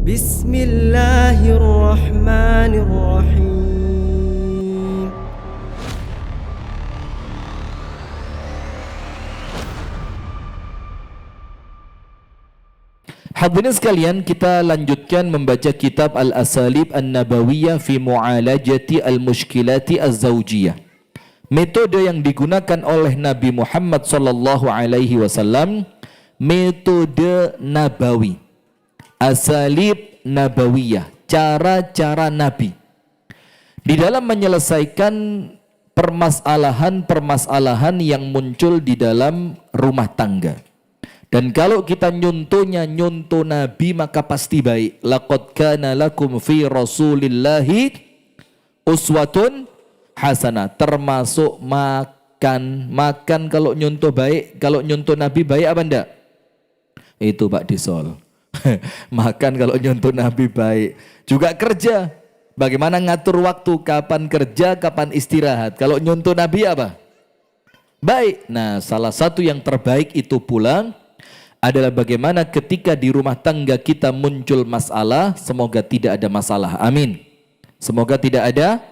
Bismillahirrahmanirrahim. Hadirin sekalian, kita lanjutkan membaca kitab Al-Asalib An-Nabawiyah fi Mu'alajati Al-Mushkilati Az-Zawjiyah. Metode yang digunakan oleh Nabi Muhammad sallallahu alaihi wasallam, metode nabawi. Asalib nabawiyah, cara-cara Nabi di dalam menyelesaikan permasalahan-permasalahan yang muncul di dalam rumah tangga. Dan kalau kita nyontohnya nyontoh Nabi, maka pasti baik. Laqad kana lakum fi Rasulillahi uswatun hasanah. Termasuk makan. Makan kalau nyontoh baik, kalau nyontoh Nabi baik apa enggak? Itu Pak Disol. Makan kalau nyontoh Nabi baik. Juga kerja. Bagaimana ngatur waktu, kapan kerja, kapan istirahat. Kalau nyontoh Nabi apa? Baik. Nah, salah satu yang terbaik itu pula adalah bagaimana ketika di rumah tangga kita muncul masalah, semoga tidak ada masalah. Amin. Semoga tidak ada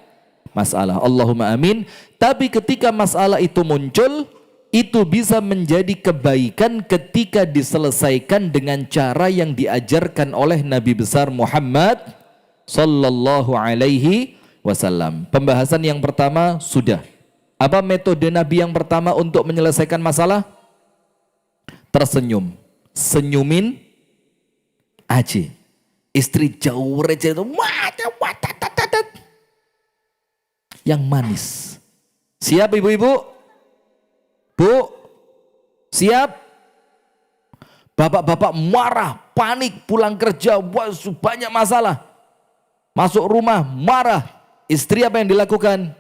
masalah. Allahumma amin. Tapi ketika masalah itu muncul, itu bisa menjadi kebaikan ketika diselesaikan dengan cara yang diajarkan oleh Nabi besar Muhammad sallallahu alaihi wasallam. Pembahasan yang pertama sudah. Apa metode Nabi yang pertama untuk menyelesaikan masalah? Tersenyum. Senyumin aja. Istri jauh receh itu yang manis. Siap ibu-ibu? Bu, siap? Bapak-bapak marah, panik, pulang kerja, wah, banyak masalah. Masuk rumah, marah. Istri apa yang dilakukan?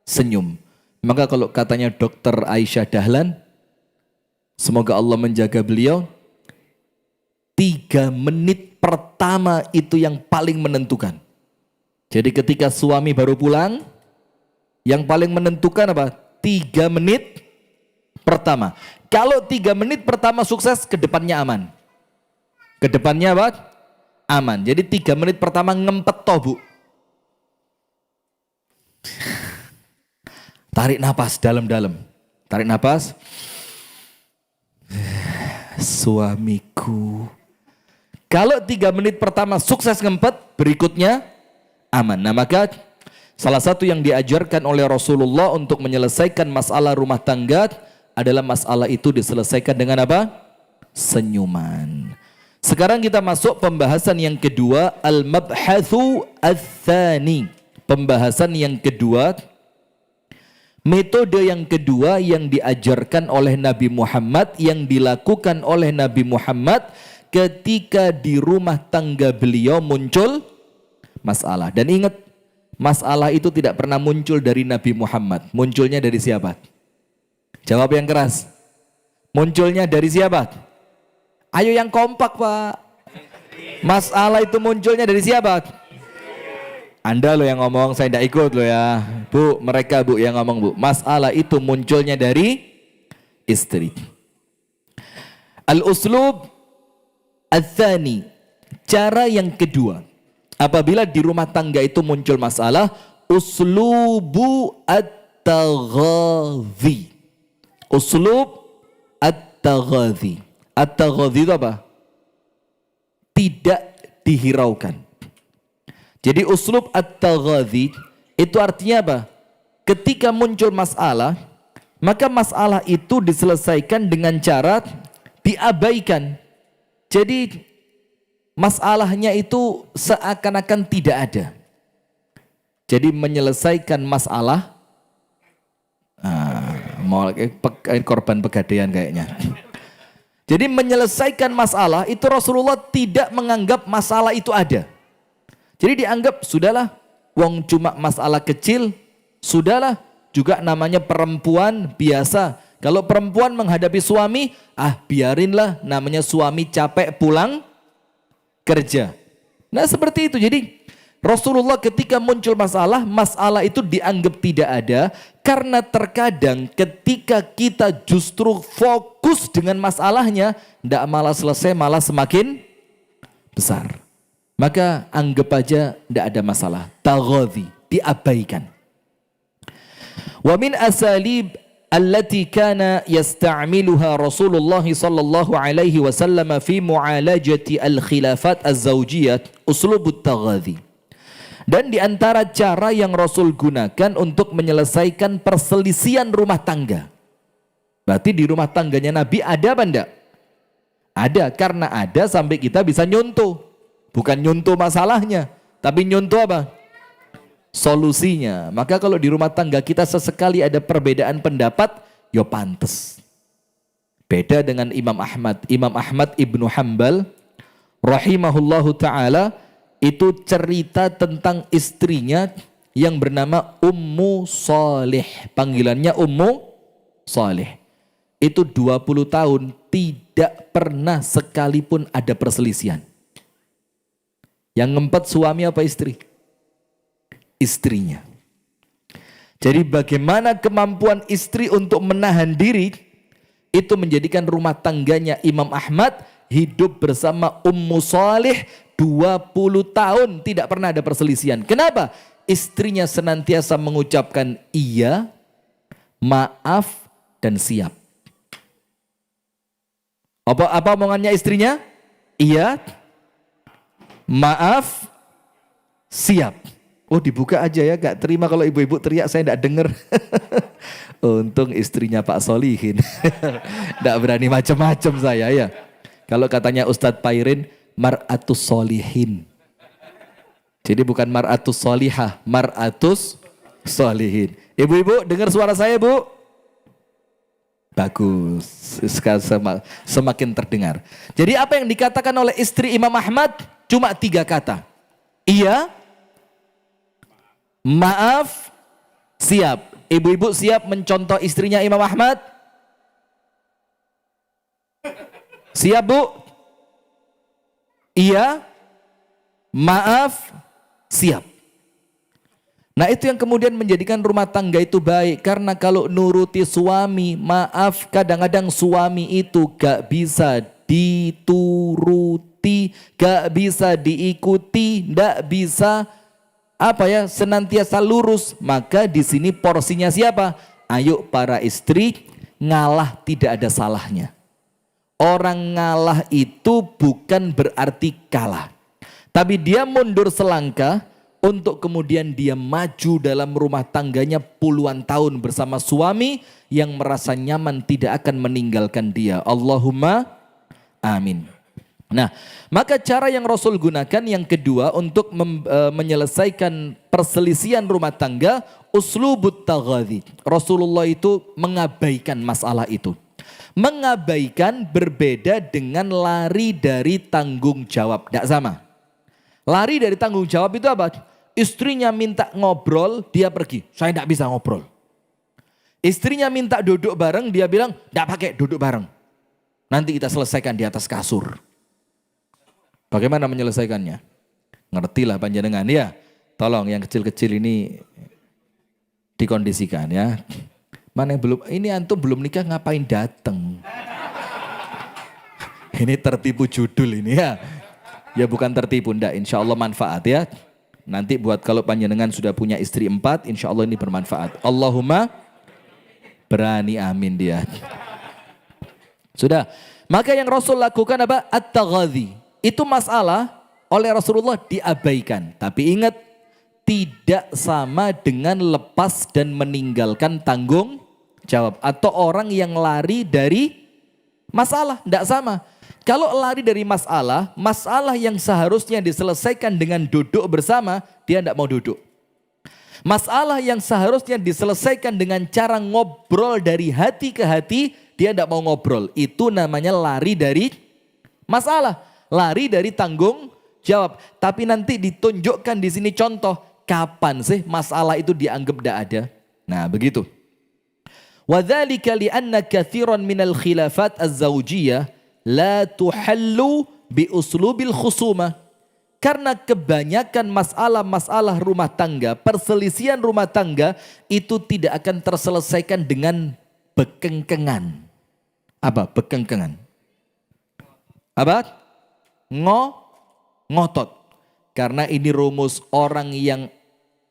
Senyum. Maka kalau katanya Dokter Aisyah Dahlan, semoga Allah menjaga beliau, 3 menit pertama itu yang paling menentukan. Jadi ketika suami baru pulang, yang paling menentukan apa? 3 menit pertama. Kalau 3 menit pertama sukses, kedepannya aman. Kedepannya apa? Aman. Jadi 3 menit pertama ngempet toh, Bu. Tarik napas dalam-dalam. Tarik napas. Suamiku. Kalau 3 menit pertama sukses ngempet, berikutnya aman. Nah, maka salah satu yang diajarkan oleh Rasulullah untuk menyelesaikan masalah rumah tangga adalah masalah itu diselesaikan dengan apa? Senyuman. Sekarang kita masuk pembahasan yang kedua, al-mabhathu ats-tsani. Pembahasan yang kedua, metode yang kedua yang diajarkan oleh Nabi Muhammad, yang dilakukan oleh Nabi Muhammad ketika di rumah tangga beliau muncul masalah. Dan ingat, masalah itu tidak pernah muncul dari Nabi Muhammad. Munculnya dari siapa? Jawab yang keras. Munculnya dari siapa? Ayo yang kompak, Pak. Masalah itu munculnya dari siapa? Anda loh yang ngomong, saya tidak ikut loh ya. Bu, mereka Bu yang ngomong Bu. Masalah itu munculnya dari istri. Al-uslub ats-tsani. Cara yang kedua. Apabila di rumah tangga itu muncul masalah, uslubu at-taghadhi. Uslub at-taghadhi. At-taghadhi itu apa? Tidak dihiraukan. Jadi uslub at-taghadhi itu artinya apa? Ketika muncul masalah, maka masalah itu diselesaikan dengan cara diabaikan. Jadi masalahnya itu seakan-akan tidak ada. Jadi menyelesaikan masalah, mau korban pegadaian kayaknya. Jadi menyelesaikan masalah itu Rasulullah tidak menganggap masalah itu ada. Jadi dianggap sudahlah, wong cuma masalah kecil, sudahlah, juga namanya perempuan biasa. Kalau perempuan menghadapi suami, biarinlah, namanya suami capek pulang kerja. Nah seperti itu. Jadi Rasulullah ketika muncul masalah, masalah itu dianggap tidak ada. Karena terkadang ketika kita justru fokus dengan masalahnya, tidak malah selesai, malah semakin besar. Maka anggap aja tidak ada masalah. Taghadhi, diabaikan. Wa min asalib allati kana yasta'miluha Rasulullah sallallahu alaihi wasallam fi mu'alajati al-khilafat az-zawjiyah uslubut taghadhi. Dan di antara cara yang Rasul gunakan untuk menyelesaikan perselisihan rumah tangga. Berarti di rumah tangganya Nabi ada apa enggak? Ada, karena ada sampai kita bisa nyuntuh. Bukan nyuntuh masalahnya, tapi nyuntuh apa? Solusinya. Maka kalau di rumah tangga kita sesekali ada perbedaan pendapat, ya pantes. Beda dengan Imam Ahmad. Imam Ahmad Ibnu Hanbal rahimahullahu ta'ala itu cerita tentang istrinya yang bernama Ummu Salih. Panggilannya Ummu Salih. Itu 20 tahun tidak pernah sekalipun ada perselisihan. Yang ngempet suami apa istri? Istrinya. Jadi bagaimana kemampuan istri untuk menahan diri, itu menjadikan rumah tangganya Imam Ahmad hidup bersama Ummu Salih 20 tahun tidak pernah ada perselisihan. Kenapa? Istrinya senantiasa mengucapkan iya, maaf, dan siap. Apa omongannya istrinya? Iya, maaf, siap. Oh dibuka aja ya, gak terima kalau ibu-ibu teriak saya gak denger. Untung istrinya Pak Solihin. Gak berani macam-macam saya ya. Kalau katanya Ustadz Pairin, mar'atus solihin. Jadi bukan mar'atus solihah, mar'atus solihin. Ibu-ibu dengar suara saya bu? Bagus, semakin terdengar. Jadi apa yang dikatakan oleh istri Imam Ahmad? Cuma 3 kata. Iya, maaf, siap. Ibu-ibu siap mencontoh istrinya Imam Ahmad? Siap bu? Iya, maaf, siap. Nah itu yang kemudian menjadikan rumah tangga itu baik. Karena kalau nuruti suami, maaf, kadang-kadang suami itu gak bisa dituruti, gak bisa diikuti, gak bisa senantiasa lurus. Maka di sini porsinya siapa? Ayo para istri, ngalah tidak ada salahnya. Orang ngalah itu bukan berarti kalah, tapi dia mundur selangkah untuk kemudian dia maju dalam rumah tangganya puluhan tahun bersama suami yang merasa nyaman tidak akan meninggalkan dia. Allahumma amin. Nah, maka cara yang Rasul gunakan yang kedua untuk menyelesaikan perselisihan rumah tangga, uslubut taghadhi. Rasulullah itu mengabaikan masalah itu. Mengabaikan berbeda dengan lari dari tanggung jawab. Tidak sama. Lari dari tanggung jawab itu apa? Istrinya minta ngobrol, dia pergi. Saya tidak bisa ngobrol. Istrinya minta duduk bareng, dia bilang, tidak pakai duduk bareng. Nanti kita selesaikan di atas kasur. Bagaimana menyelesaikannya? Ngertilah panjenengan ya. Tolong yang kecil-kecil ini dikondisikan ya. Mana yang belum, ini antum belum nikah ngapain dateng? Ini tertipu judul ini ya. Ya bukan tertipu, ndak. Insya Allah manfaat ya. Nanti buat kalau panjenengan sudah punya istri 4, insya Allah ini bermanfaat. Allahumma berani amin dia. Sudah. Maka yang Rasul lakukan apa? At-taghadhi. Itu masalah oleh Rasulullah diabaikan. Tapi ingat, tidak sama dengan lepas dan meninggalkan tanggung jawab. Atau orang yang lari dari masalah. Tidak sama. Kalau lari dari masalah, masalah yang seharusnya diselesaikan dengan duduk bersama, dia tidak mau duduk. Masalah yang seharusnya diselesaikan dengan cara ngobrol dari hati ke hati, dia tidak mau ngobrol. Itu namanya lari dari masalah. Lari dari tanggung jawab. Tapi nanti ditunjukkan di sini contoh, kapan sih masalah itu dianggap tidak ada. Nah begitu. وَذَلِكَ لِأَنَّ كَثِيرًا مِنَ الْخِلَافَاتِ الزَّوْجِيَّةِ la tuhallu bi uslubil khusumah. Karena kebanyakan masalah-masalah rumah tangga, perselisihan rumah tangga itu tidak akan terselesaikan dengan bekengkengan. Apa bekengkengan? Apa? ngotot. Karena ini rumus orang yang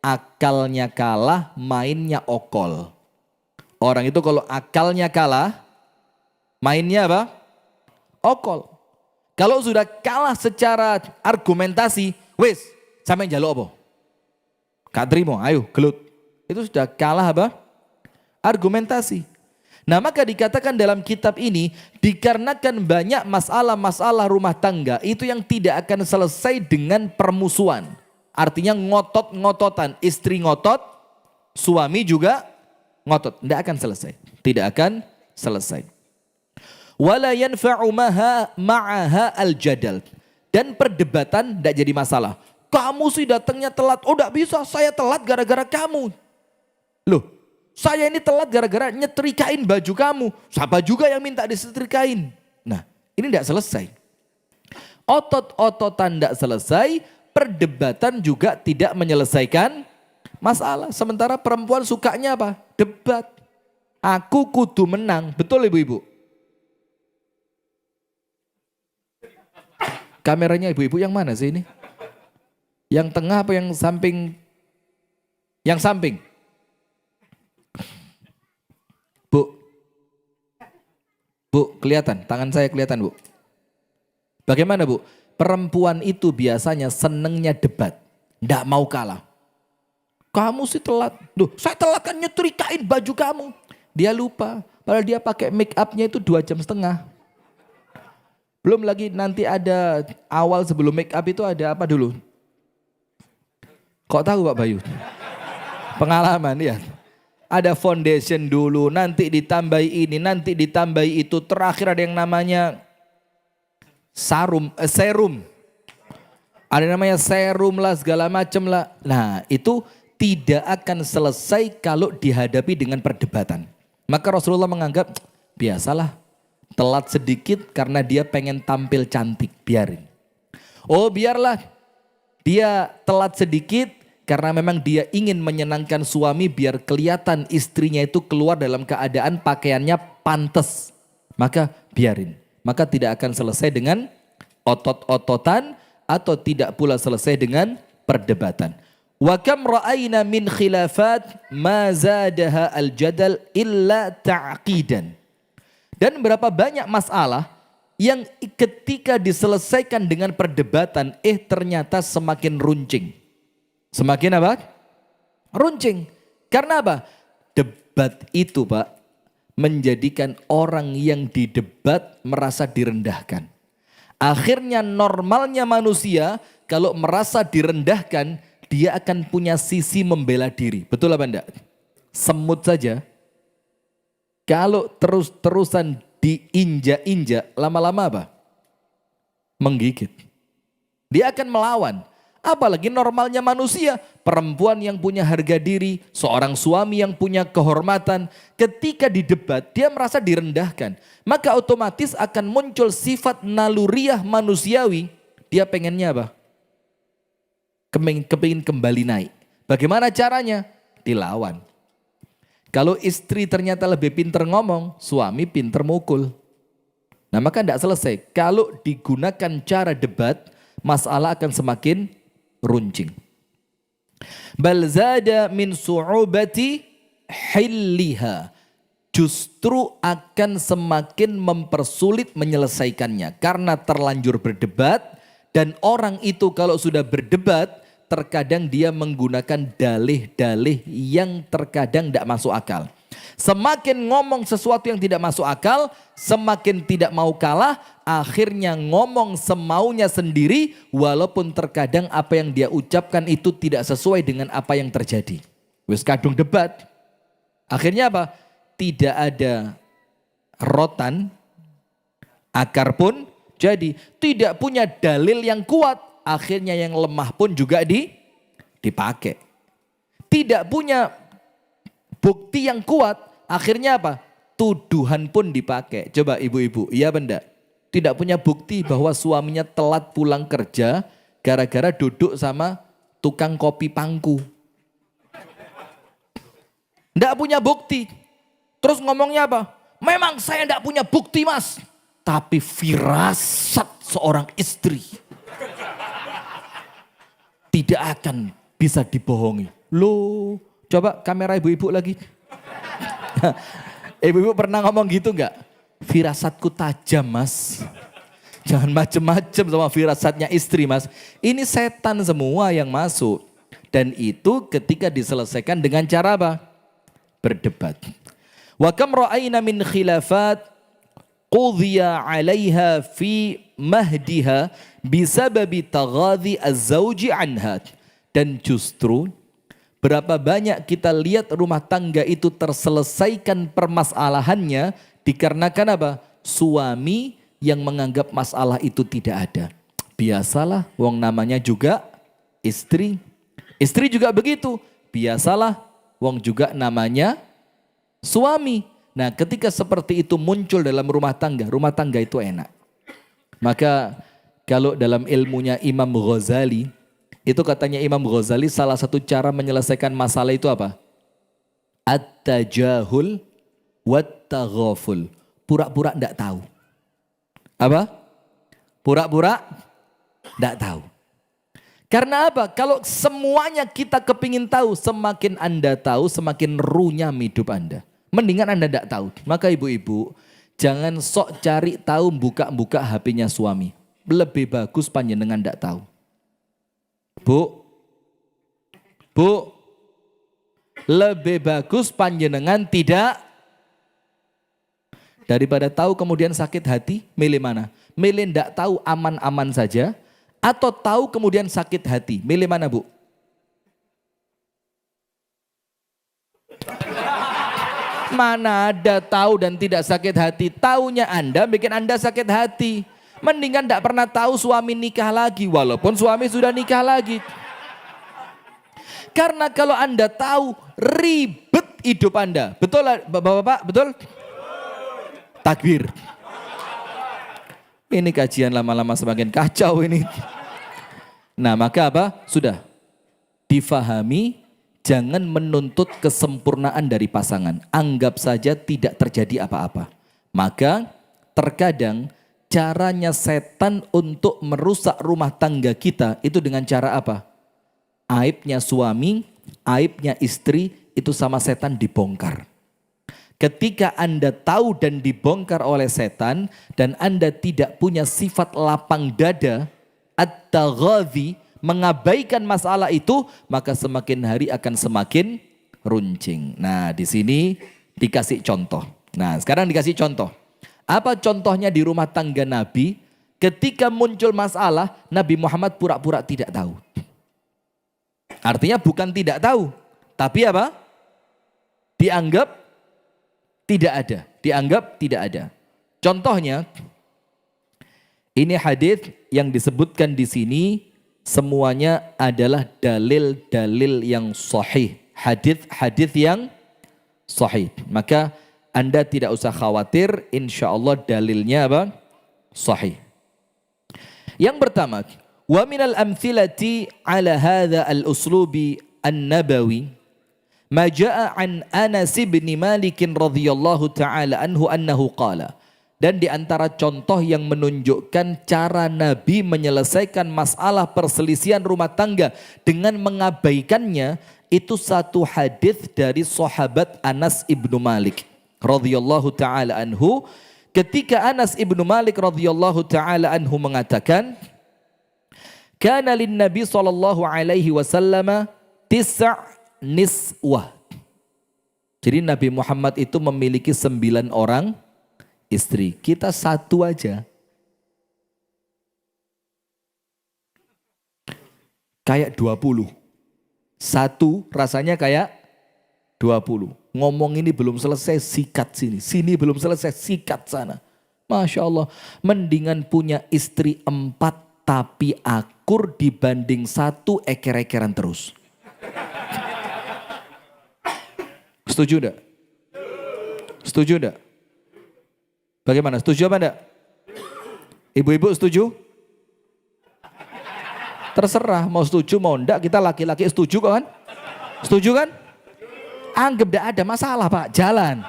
akalnya kalah, mainnya okol. Orang itu kalau akalnya kalah, mainnya apa? Okol. Kalau sudah kalah secara argumentasi, wis, sampai njaluk apa? Gak terima, ayo gelut. Itu sudah kalah apa? Argumentasi. Nah maka dikatakan dalam kitab ini, dikarenakan banyak masalah-masalah rumah tangga itu yang tidak akan selesai dengan permusuhan. Artinya ngotot-ngototan, istri ngotot, suami juga ngotot. Tidak akan selesai. Tidak akan selesai. Wala yanfa'u ma'aha al-jadal. Dan perdebatan tidak jadi masalah. Kamu sih datangnya telat. Oh tidak bisa, saya telat gara-gara kamu. Loh, saya ini telat gara-gara nyetrikain baju kamu. Siapa juga yang minta disetrikain? Nah, ini tidak selesai. Otot-ototan tidak selesai, perdebatan juga tidak menyelesaikan masalah. Sementara perempuan sukanya apa? Debat. Aku kudu menang. Betul ibu-ibu? Kameranya ibu-ibu yang mana sih ini? Yang tengah apa yang samping? Yang samping. Bu, kelihatan, tangan saya kelihatan Bu. Bagaimana Bu? Perempuan itu biasanya senengnya debat, ndak mau kalah. Kamu sih telat, duh saya telat kan nyetrikain baju kamu. Dia lupa, padahal dia pakai make upnya itu 2,5 jam. Belum lagi nanti ada awal sebelum make up itu ada apa dulu? Kok tahu Pak Bayu? Pengalaman ya. Ada foundation dulu, nanti ditambahi ini, nanti ditambahi itu. Terakhir ada yang namanya serum. Ada yang namanya serum lah, segala macam lah. Nah itu tidak akan selesai kalau dihadapi dengan perdebatan. Maka Rasulullah menganggap, biasalah telat sedikit karena dia pengen tampil cantik, biarin. Oh biarlah dia telat sedikit karena memang dia ingin menyenangkan suami biar kelihatan istrinya itu keluar dalam keadaan pakaiannya pantas. Maka biarin. Maka tidak akan selesai dengan otot-ototan atau tidak pula selesai dengan perdebatan. Wa kam ra'ayna min khilafat ma zadaha al-jadal illa ta'qidan. Dan berapa banyak masalah yang ketika diselesaikan dengan perdebatan ternyata semakin runcing. Semakin apa? Runcing. Karena apa? Debat itu Pak menjadikan orang yang didebat merasa direndahkan. Akhirnya normalnya manusia kalau merasa direndahkan dia akan punya sisi membela diri. Betul apa enggak? Semut saja kalau terus-terusan diinjak-injak lama-lama apa? Menggigit. Dia akan melawan. Apalagi normalnya manusia, perempuan yang punya harga diri, seorang suami yang punya kehormatan, ketika didebat dia merasa direndahkan. Maka otomatis akan muncul sifat naluriah manusiawi, dia pengennya apa? Kepingin kembali naik. Bagaimana caranya? Dilawan. Kalau istri ternyata lebih pinter ngomong, suami pinter mukul. Nah maka tidak selesai. Kalau digunakan cara debat, masalah akan semakin runcing. Bal zada min su'ubati hilliha. Justru akan semakin mempersulit menyelesaikannya. Karena terlanjur berdebat. Dan orang itu kalau sudah berdebat, terkadang dia menggunakan dalih-dalih yang terkadang tidak masuk akal. Semakin ngomong sesuatu yang tidak masuk akal, semakin tidak mau kalah, akhirnya ngomong semaunya sendiri, walaupun terkadang apa yang dia ucapkan itu tidak sesuai dengan apa yang terjadi. Wis kadung debat. Akhirnya apa? Tidak ada rotan, akar pun jadi. Tidak punya dalil yang kuat, akhirnya yang lemah pun juga dipakai. Tidak punya bukti yang kuat, akhirnya apa? Tuduhan pun dipakai. Coba ibu-ibu, iya benda. Tidak punya bukti bahwa suaminya telat pulang kerja gara-gara duduk sama tukang kopi pangku. Tidak punya bukti. Terus ngomongnya apa? Memang saya tidak punya bukti mas. Tapi firasat seorang istri. tidak akan bisa dibohongi. Loh, coba kamera ibu-ibu lagi. Ibu-ibu pernah ngomong gitu enggak? Firasatku tajam mas. Jangan macem-macem sama firasatnya istri mas. Ini setan semua yang masuk. Dan itu ketika diselesaikan dengan cara apa? Berdebat. Wa kam ra'ayna min khilafat qudhiya 'alaiha fi mahdiha bisababi taghadhi az-zawji anha. Dan justru berapa banyak kita lihat rumah tangga itu terselesaikan permasalahannya dikarenakan apa? Suami yang menganggap masalah itu tidak ada. Biasalah, wong namanya juga istri. Istri juga begitu. Biasalah, wong juga namanya suami. Nah, ketika seperti itu muncul dalam rumah tangga itu enak. Maka kalau dalam ilmunya Imam Ghazali, itu katanya Imam Ghazali salah satu cara menyelesaikan masalah itu apa? At-tajahul wat-taghaful. Pura-pura enggak tahu. Apa? Pura-pura enggak tahu. Karena apa? Kalau semuanya kita kepingin tahu, semakin Anda tahu, semakin runyam hidup Anda. Mendingan Anda enggak tahu. Maka ibu-ibu, jangan sok cari tahu buka-buka HP-nya suami. Lebih bagus panjenengan enggak tahu. Bu, lebih bagus panjenengan tidak. Daripada tahu kemudian sakit hati, milih mana? Milih enggak tahu aman-aman saja, atau tahu kemudian sakit hati, milih mana bu? Mana ada tahu dan tidak sakit hati, taunya Anda bikin Anda sakit hati. Mendingan enggak pernah tahu suami nikah lagi, walaupun suami sudah nikah lagi. Karena kalau Anda tahu, ribet hidup Anda. Betul bapak-bapak? Betul? Takbir. Ini kajian lama-lama semakin kacau ini. Nah maka apa? Sudah difahami, jangan menuntut kesempurnaan dari pasangan. Anggap saja tidak terjadi apa-apa. Maka terkadang caranya setan untuk merusak rumah tangga kita itu dengan cara apa? Aibnya suami, aibnya istri itu sama setan dibongkar. Ketika Anda tahu dan dibongkar oleh setan dan Anda tidak punya sifat lapang dada, at-taghadhi, mengabaikan masalah itu, maka semakin hari akan semakin runcing. Nah, di sini dikasih contoh. Nah, sekarang dikasih contoh. Apa contohnya di rumah tangga Nabi? Ketika muncul masalah, Nabi Muhammad pura-pura tidak tahu. Artinya bukan tidak tahu, tapi apa? Dianggap tidak ada, dianggap tidak ada. Contohnya, ini hadis yang disebutkan di sini semuanya adalah dalil-dalil yang sahih, hadis-hadis yang sahih. Maka Anda tidak usah khawatir, insya Allah dalilnya apa? Sahih. Yang pertama, wa minal amthilati ala hadha al-uslubi an-nabawi ma jaa an Anas bin Malik radhiyallahu taala anhu annahu qala. Dan di antara contoh yang menunjukkan cara Nabi menyelesaikan masalah perselisihan rumah tangga dengan mengabaikannya, itu satu hadis dari sahabat Anas ibnu Malik radhiyallahu taala anhu. Ketika Anas ibnu Malik radhiyallahu taala anhu mengatakan, kana lin Nabi sallallahu alaihi wasallam niswah. Jadi Nabi Muhammad itu memiliki 9 orang istri. Kita satu aja. Kayak 20. Satu rasanya kayak 20. Ngomong ini belum selesai, sikat sini. Sini belum selesai, sikat sana. Masya Allah. Mendingan punya istri 4 tapi akur dibanding 1 eker-ekeran terus. Setuju enggak? Setuju enggak? Bagaimana? Setuju apa enggak? Ibu-ibu setuju? Terserah mau setuju mau enggak, kita laki-laki setuju kok kan? Setuju kan? Anggap enggak ada masalah Pak, jalan.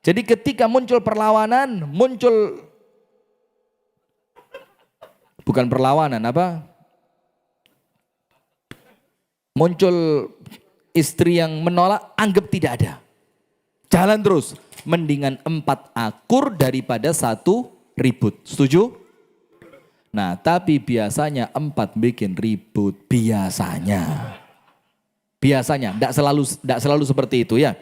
Jadi ketika muncul perlawanan, muncul bukan perlawanan apa? Muncul istri yang menolak, anggap tidak ada. Jalan terus. Mendingan 4 akur daripada 1 ribut. Setuju? Nah, tapi biasanya 4 bikin ribut. Biasanya. Tidak selalu seperti itu ya.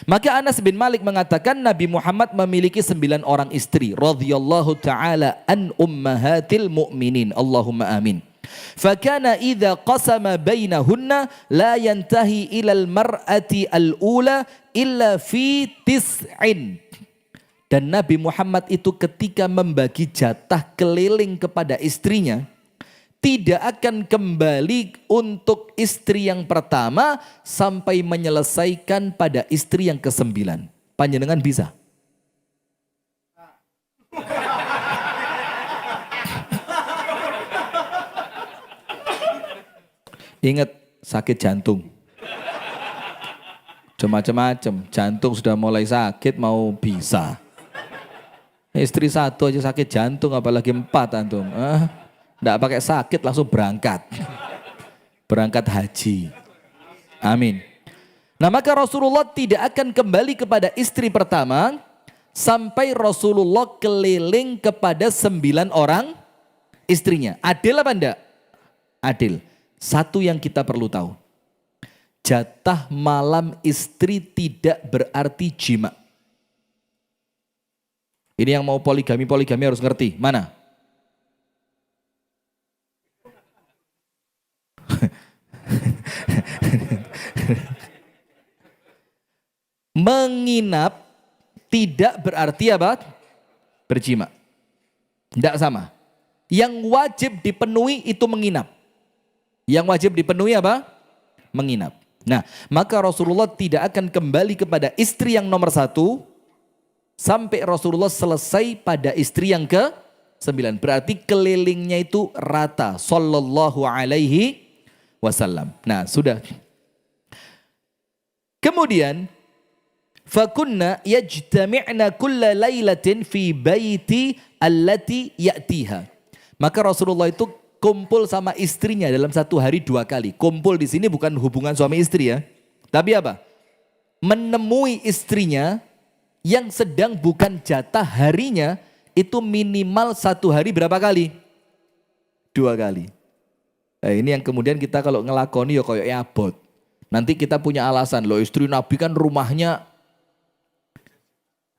Maka Anas bin Malik mengatakan Nabi Muhammad memiliki 9 orang istri. Radhiyallahu ta'ala an ummahatil mu'minin. Allahumma amin. Fakana idza qasama bainahunna la yantahi ilal mar'ati al-ula illa fi tis'in. Dan Nabi Muhammad itu ketika membagi jatah keliling kepada istrinya, tidak akan kembali untuk istri yang pertama sampai menyelesaikan pada istri yang ke-9. Panjenengan bisa? Ingat, sakit jantung. Macam-macam, jantung sudah mulai sakit mau bisa. Istri 1 aja sakit jantung, apalagi 4 antum. Nggak pakai sakit langsung berangkat. Berangkat haji. Amin. Nah, maka Rasulullah tidak akan kembali kepada istri pertama sampai Rasulullah keliling kepada 9 orang istrinya. Adil apa enggak? Adil. Satu yang kita perlu tahu. Jatah malam istri tidak berarti jima. Ini yang mau poligami harus ngerti. Mana? Menginap tidak berarti apa? Berjima. Tidak sama. Yang wajib dipenuhi itu menginap. Yang wajib dipenuhi apa? Menginap. Nah, maka Rasulullah tidak akan kembali kepada istri yang nomor 1 sampai Rasulullah selesai pada istri yang ke-9. Berarti kelilingnya itu rata. Sallallahu alaihi wasallam. Nah, sudah. Kemudian fakunna yajtami'na kulla lailatin fi baiti allati ya'tiha. Maka Rasulullah itu kumpul sama istrinya dalam 1 hari 2 kali. Kumpul di sini bukan hubungan suami istri ya. Tapi apa? Menemui istrinya yang sedang bukan jatah harinya itu minimal 1 hari berapa kali? 2 kali. Nah, ini yang kemudian kita kalau ngelakoni ya kayak abot. Nanti kita punya alasan, loh istri Nabi kan rumahnya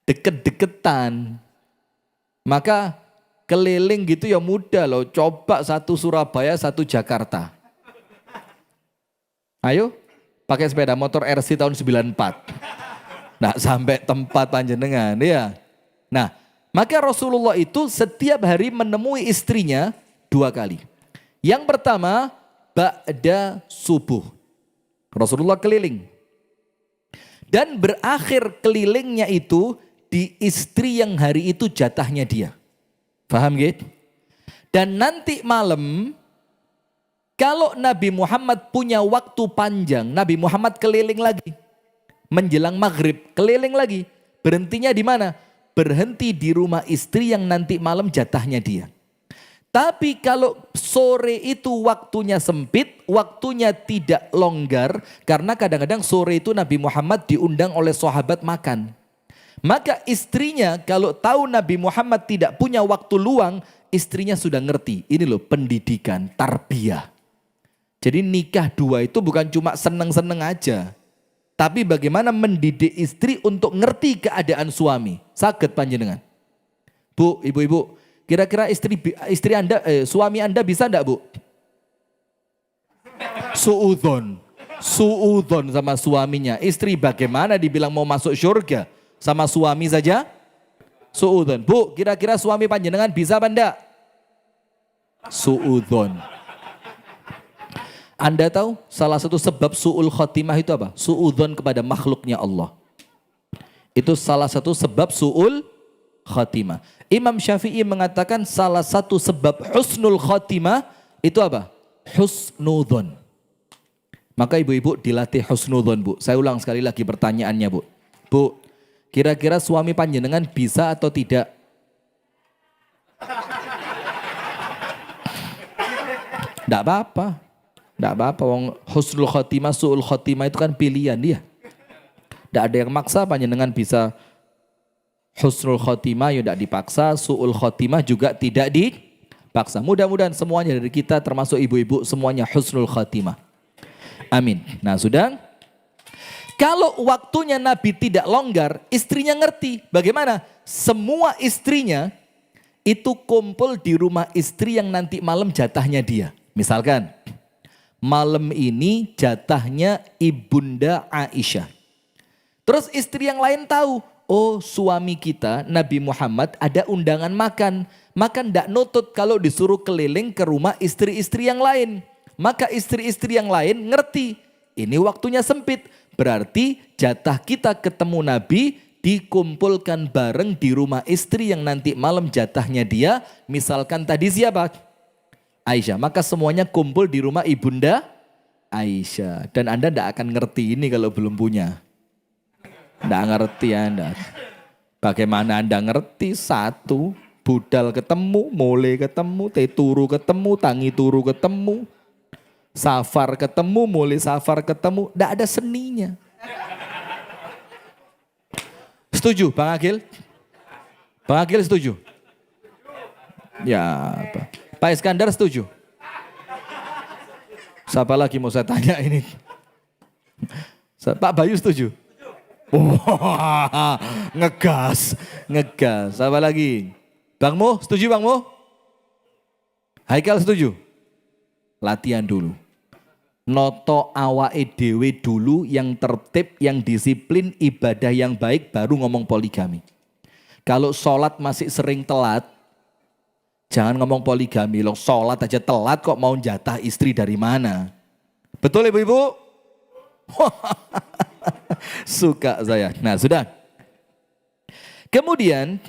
deket-deketan. Maka keliling gitu ya mudah loh. Coba 1 Surabaya, 1 Jakarta. Ayo, pakai sepeda motor RC tahun 94. Nah, sampai tempat panjenengan ya. Nah, maka Rasulullah itu setiap hari menemui istrinya 2 kali. Yang pertama, ba'da subuh. Rasulullah keliling. Dan berakhir kelilingnya itu di istri yang hari itu jatahnya dia. Paham gitu? Dan nanti malam, kalau Nabi Muhammad punya waktu panjang, Nabi Muhammad keliling lagi. Menjelang maghrib, keliling lagi. Berhentinya di mana? Berhenti di rumah istri yang nanti malam jatahnya dia. Tapi kalau sore itu waktunya sempit, waktunya tidak longgar, karena kadang-kadang sore itu Nabi Muhammad diundang oleh sahabat makan. Maka istrinya kalau tahu Nabi Muhammad tidak punya waktu luang, istrinya sudah ngerti. Ini loh pendidikan, tarbiyah. Jadi nikah 2 itu bukan cuma seneng-seneng aja. Tapi bagaimana mendidik istri untuk ngerti keadaan suami. Saged panjenengan. Bu, ibu-ibu, kira-kira istri Anda, suami Anda bisa enggak bu? Suudon sama suaminya. Istri bagaimana dibilang mau masuk surga? Sama suami saja suudon. Bu, kira-kira suami panjenengan bisa apa enggak? Suudon. Anda tahu salah satu sebab su'ul khotimah itu apa? Suudon kepada makhluknya Allah. Itu salah satu sebab su'ul khotimah. Imam Syafi'i mengatakan salah satu sebab husnul khotimah itu apa? Husnudon. Maka ibu-ibu dilatih husnudon bu. Saya ulang sekali lagi pertanyaannya bu. Bu, kira-kira suami panjenengan bisa atau tidak? Tidak apa-apa. Tidak apa-apa, wong husnul khotimah, su'ul khotimah itu kan pilihan dia. Tidak ada yang maksa, panjenengan bisa husnul khotimah ya tidak dipaksa, su'ul khotimah juga tidak dipaksa. Mudah-mudahan semuanya dari kita termasuk ibu-ibu semuanya husnul khotimah. Amin. Nah sudah. Kalau waktunya Nabi tidak longgar, istrinya ngerti. Bagaimana? Semua istrinya itu kumpul di rumah istri yang nanti malam jatahnya dia. Misalkan, malam ini jatahnya Ibunda Aisyah. Terus istri yang lain tahu, oh suami kita Nabi Muhammad ada undangan makan. Maka tidak nutut kalau disuruh keliling ke rumah istri-istri yang lain. Maka istri-istri yang lain ngerti, ini waktunya sempit. Berarti jatah kita ketemu Nabi dikumpulkan bareng di rumah istri yang nanti malam jatahnya dia. Misalkan tadi siapa? Aisyah. Maka semuanya kumpul di rumah Ibunda Aisyah. Dan Anda tidak akan ngerti ini kalau belum punya. Tidak ngerti Anda. Bagaimana Anda ngerti? Satu, budal ketemu, mole ketemu, turu ketemu, tangi turu ketemu. Safar ketemu, mulai safar ketemu, tidak ada seninya. Setuju Bang Agil? Bang Agil setuju? Ya, Pak Iskandar setuju? Siapa lagi mau saya tanya ini? Pak Bayu setuju? Wah, ngegas. Siapa lagi? Bang Mo, setuju Bang Mo? Haikal setuju? Latihan dulu. Noto awake dhewe dulu yang tertib, yang disiplin, ibadah yang baik, baru ngomong poligami. Kalau sholat masih sering telat, jangan ngomong poligami. Loh, sholat aja telat kok mau jatah istri dari mana? Betul ibu-ibu? Suka saya. Nah sudah. Kemudian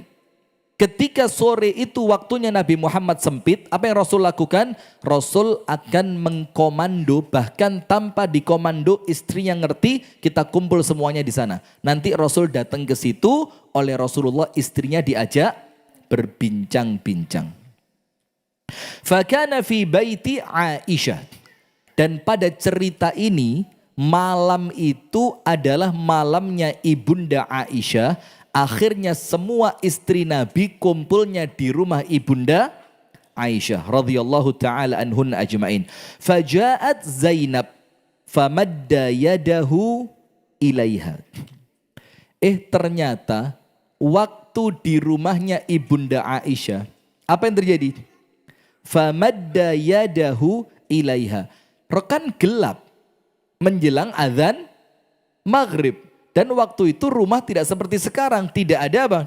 ketika sore itu waktunya Nabi Muhammad sempit, apa yang Rasul lakukan? Rasul akan mengkomando, bahkan tanpa dikomando istri yang ngerti, kita kumpul semuanya di sana. Nanti Rasul datang ke situ, oleh Rasulullah istrinya diajak berbincang-bincang. Fakana fi baiti Aisyah. Dan pada cerita ini, malam itu adalah malamnya Ibunda Aisyah. Akhirnya semua istri Nabi kumpulnya di rumah Ibunda Aisyah radhiyallahu taala anhun ajmain. Faja'at Zainab famadda yadahu ilaiha. Ternyata waktu di rumahnya Ibunda Aisyah, apa yang terjadi? Famadda yadahu ilaiha. Rekan gelap menjelang azan maghrib. Dan waktu itu rumah tidak seperti sekarang. Tidak ada apa?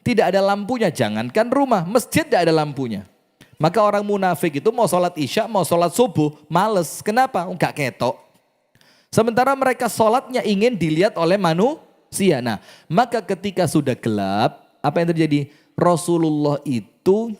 Tidak ada lampunya. Jangankan rumah, masjid tidak ada lampunya. Maka orang munafik itu mau sholat isya, mau sholat subuh, males. Kenapa? Enggak ketok. Sementara mereka sholatnya ingin dilihat oleh manusia. Nah, maka ketika sudah gelap, apa yang terjadi? Rasulullah itu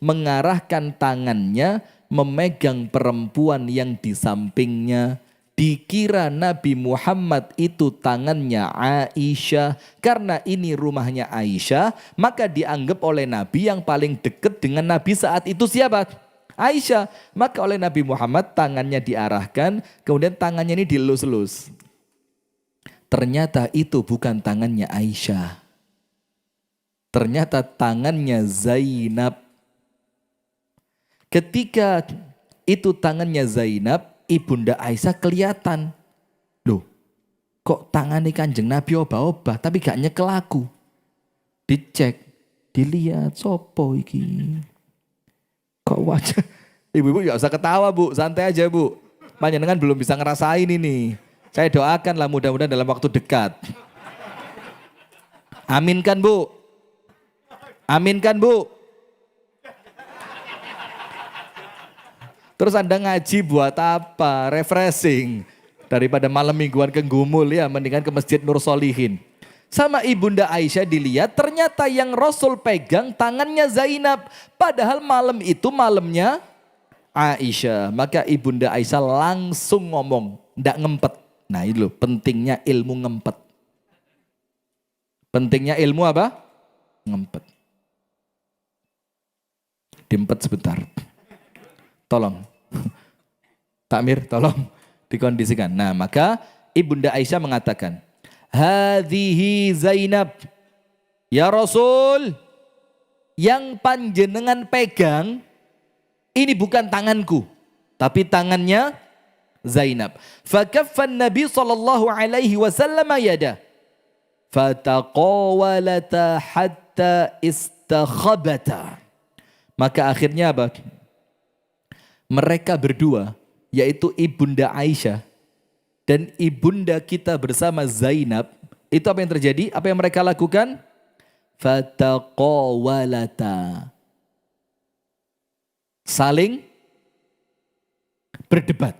mengarahkan tangannya, memegang perempuan yang di sampingnya. Dikira Nabi Muhammad itu tangannya Aisyah. Karena ini rumahnya Aisyah, maka dianggap oleh Nabi yang paling dekat dengan Nabi saat itu siapa? Aisyah. Maka oleh Nabi Muhammad tangannya diarahkan, kemudian tangannya ini dilus-lus. Ternyata itu bukan tangannya Aisyah. Ternyata tangannya Zainab. Ketika itu tangannya Zainab, Ibunda Aisyah kelihatan. Loh, kok tangannya Kanjeng Nabi obah-obah tapi gak nyekel aku. Dicek, dilihat, sopo iki. Kok wajah. Ibu-ibu gak usah ketawa Bu, santai aja Bu. Panjenengan belum bisa ngerasain ini. Saya doakanlah mudah-mudahan dalam waktu dekat. Amin kan Bu? Amin kan Bu? Terus Anda ngaji buat apa? Refreshing. Daripada malam mingguan ke Gumul ya, mendingan ke Masjid Nur Solihin. Sama Ibunda Aisyah dilihat, ternyata yang Rasul pegang tangannya Zainab. Padahal malam itu malamnya Aisyah. Maka Ibunda Aisyah langsung ngomong, ndak ngempet. Nah itu loh, pentingnya ilmu ngempet. Pentingnya ilmu apa? Ngempet. Diempet sebentar. Tolong. Pak Mir, tolong dikondisikan. Nah, maka Ibunda Aisyah mengatakan, hadhihi Zainab, ya Rasul, yang panjenengan pegang ini bukan tanganku, tapi tangannya Zainab. Fakaffan Nabi sallallahu alaihi wasallam yadah. Fataqawalata hatta istakhabata. Maka akhirnya apa? Mereka berdua, yaitu Ibunda Aisyah dan ibunda kita bersama Zainab, itu apa yang terjadi? Apa yang mereka lakukan? Fataqawalata. Saling berdebat.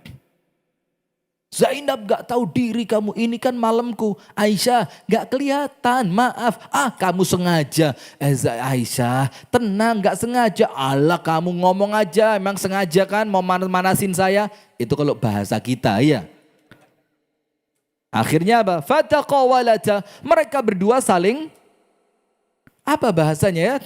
Zainab gak tahu diri kamu, ini kan malamku. Aisyah gak kelihatan, maaf. Kamu sengaja. Aisyah tenang, gak sengaja. Allah kamu ngomong aja, emang sengaja kan mau manasin saya. Itu kalau bahasa kita ya. Akhirnya apa? Fataqawalata. Mereka berdua saling, apa bahasanya ya?